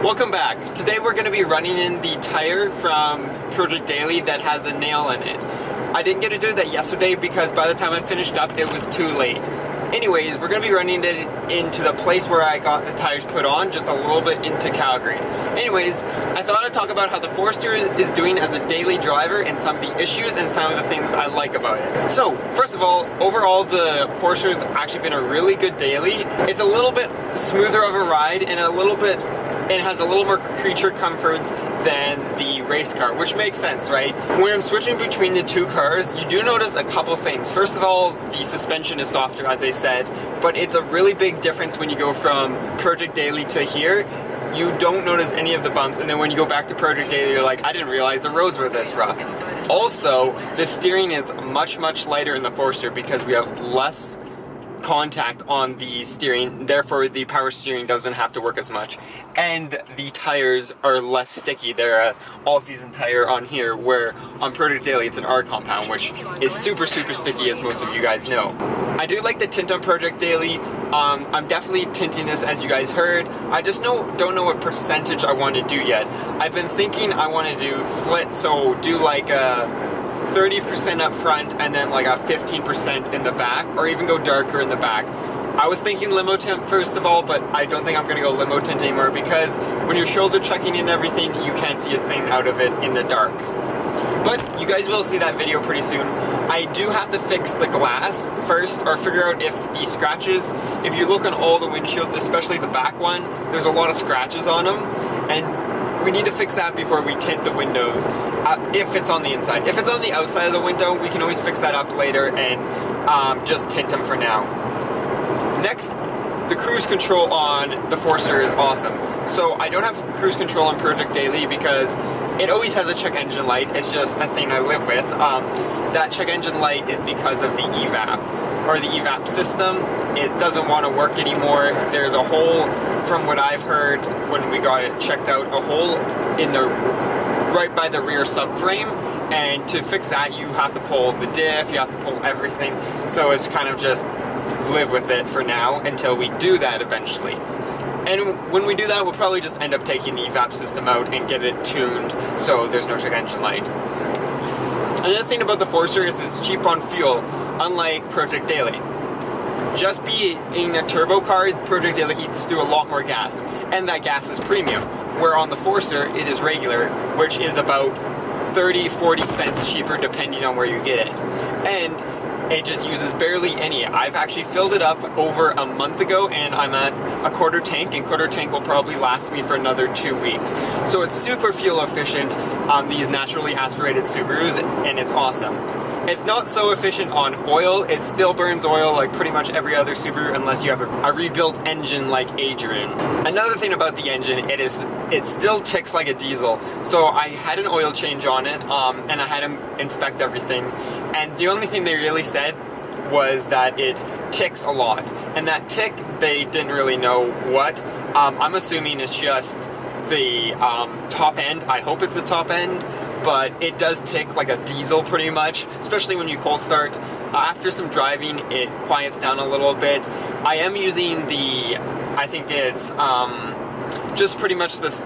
Welcome back. Today we're going to be running in the tire from Project Daily that has a nail in it. I didn't get to do that yesterday because by the time I finished up it was too late. Anyways, we're going to be running it into the place where I got the tires put on, just a little bit into Calgary. Anyways, I thought I'd talk about how the Forester is doing as a daily driver and some of the issues and some of the things I like about it. So, first of all, overall the Forester has actually been a really good daily. It's a little bit smoother of a ride and it has a little more creature comfort than the race car, which makes sense, right? When I'm switching between the two cars, you do notice a couple things. First of all, the suspension is softer, as I said, but it's a really big difference when you go from Project Daily to here. You don't notice any of the bumps, and then when you go back to Project Daily, you're like, I didn't realize the roads were this rough. Also, the steering is much lighter in the Forester because we have less contact on the steering, therefore the power steering doesn't have to work as much, and the tires are less sticky. They're an all-season tire on here, where on Project Daily it's an R compound, which is super sticky, as most of you guys know. I do like the tint on Project Daily. I'm definitely tinting this, as you guys heard. I just don't know what percentage I want to do yet. I've been thinking I want to do split, so do like a 30% up front and then like a 15% in the back, or even go darker in the back. I was thinking limo tint first of all, but I don't think I'm going to go limo tint anymore because when you're shoulder checking and everything, you can't see a thing out of it in the dark. But you guys will see that video pretty soon. I do have to fix the glass first, or figure out if the scratches, if you look on all the windshields, especially the back one, there's a lot of scratches on them, and we need to fix that before we tint the windows, if it's on the inside. If it's on the outside of the window, we can always fix that up later and just tint them for now. Next, the cruise control on the Forester is awesome. So I don't have cruise control on Project Daily because it always has a check engine light. It's just a thing I live with. That check engine light is because of the EVAP, or the EVAP system. It doesn't want to work anymore. There's a hole, from what I've heard when we got it checked out, a hole in the right by the rear subframe, and to fix that you have to pull the diff, you have to pull everything. So it's kind of just live with it for now until we do that eventually. And when we do that, we'll probably just end up taking the EVAP system out and get it tuned so there's no check engine light. Another thing about the Forester is it's cheap on fuel, unlike Project Daily. Just being a turbo car, Project Daily eats through a lot more gas, and that gas is premium, where on the Forester it is regular, which is about 30-40 cents cheaper depending on where you get it. And it just uses barely any. I've actually filled it up over a month ago and I'm at a quarter tank, and quarter tank will probably last me for another 2 weeks. So it's super fuel efficient on these naturally aspirated Subarus, and it's awesome. It's not so efficient on oil. It still burns oil like pretty much every other Subaru unless you have a rebuilt engine like Adrian. Another thing about the engine, it still ticks like a diesel. So I had an oil change on it, and I had him inspect everything. And the only thing they really said was that it ticks a lot. And that tick, they didn't really know what. I'm assuming it's just the top end. I hope it's the top end. But it does tick like a diesel pretty much, especially when you cold start. After some driving, it quiets down a little bit. I am using I think it's just pretty much this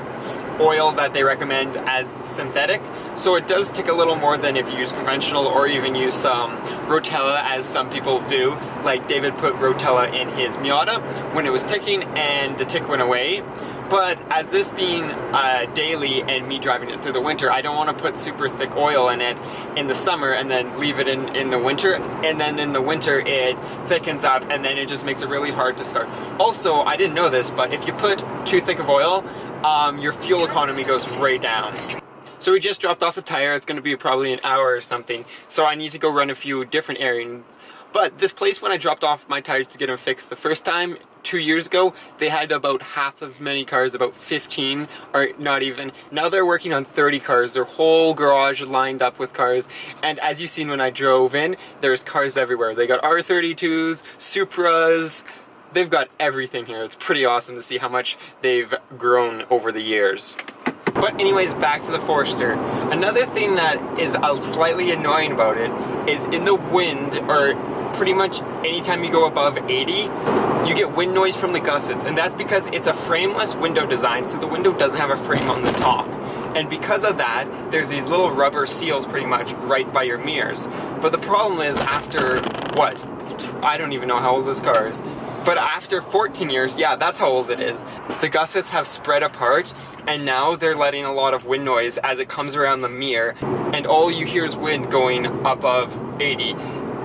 oil that they recommend as synthetic. So it does tick a little more than if you use conventional, or even use some Rotella, as some people do. Like David put Rotella in his Miata when it was ticking and the tick went away. But as this being daily and me driving it through the winter, I don't want to put super thick oil in it in the summer and then leave it in the winter. And then in the winter it thickens up and then it just makes it really hard to start. Also, I didn't know this, but if you put too thick of oil, your fuel economy goes right down. So we just dropped off the tire. It's going to be probably an hour or something. So I need to go run a few different errands. But this place, when I dropped off my tires to get them fixed the first time, 2 years ago, they had about half as many cars, about 15, or not even. Now they're working on 30 cars. Their whole garage lined up with cars. And as you seen when I drove in, there's cars everywhere. They got R32s, Supras. They've got everything here. It's pretty awesome to see how much they've grown over the years. But anyways, back to the Forester. Another thing that is slightly annoying about it is in the wind, or pretty much anytime you go above 80, you get wind noise from the gussets, and that's because it's a frameless window design, so the window doesn't have a frame on the top. And because of that, there's these little rubber seals pretty much right by your mirrors. But the problem is after, what? I don't even know how old this car is. But after 14 years, yeah, that's how old it is. The gussets have spread apart, and now they're letting a lot of wind noise as it comes around the mirror, and all you hear is wind going above 80.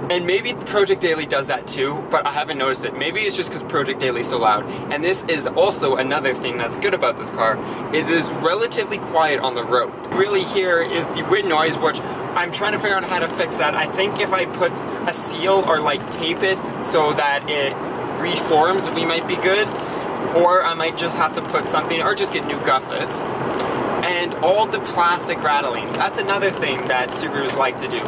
And maybe Project Daily does that too, but I haven't noticed it. Maybe it's just because Project Daily is so loud. And this is also another thing that's good about this car, is it is relatively quiet on the road. Really here is the wind noise, which I'm trying to figure out how to fix that. I think if I put a seal or like tape it so that it reforms, we might be good. Or I might just have to put something, or just get new gussets. And all the plastic rattling, that's another thing that Subarus like to do,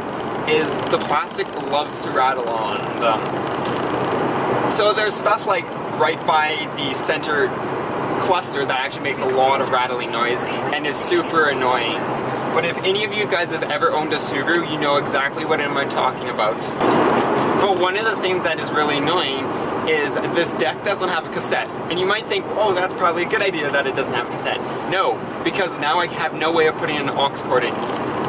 is the plastic loves to rattle on them. So there's stuff like right by the center cluster that actually makes a lot of rattling noise and is super annoying. But if any of you guys have ever owned a Subaru, you know exactly what am I talking about. But one of the things that is really annoying is this deck doesn't have a cassette. And you might think, oh, that's probably a good idea that it doesn't have a cassette. No, because now I have no way of putting an aux cord in.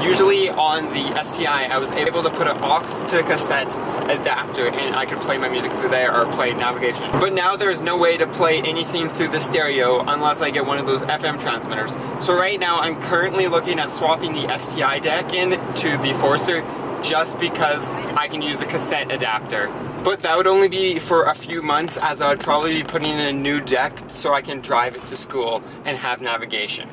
Usually on the STI, I was able to put an aux to cassette adapter and I could play my music through there or play navigation. But now there's no way to play anything through the stereo unless I get one of those FM transmitters. So right now I'm currently looking at swapping the STI deck in to the Forcer just because I can use a cassette adapter. But that would only be for a few months, as I would probably be putting in a new deck so I can drive it to school and have navigation.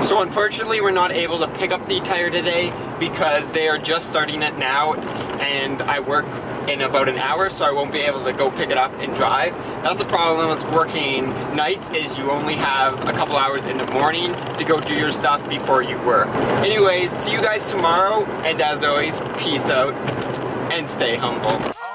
So unfortunately we're not able to pick up the tire today because they are just starting it now and I work in about an hour, so I won't be able to go pick it up and drive. That's the problem with working nights, is you only have a couple hours in the morning to go do your stuff before you work. Anyways, see you guys tomorrow, and as always, peace out and stay humble.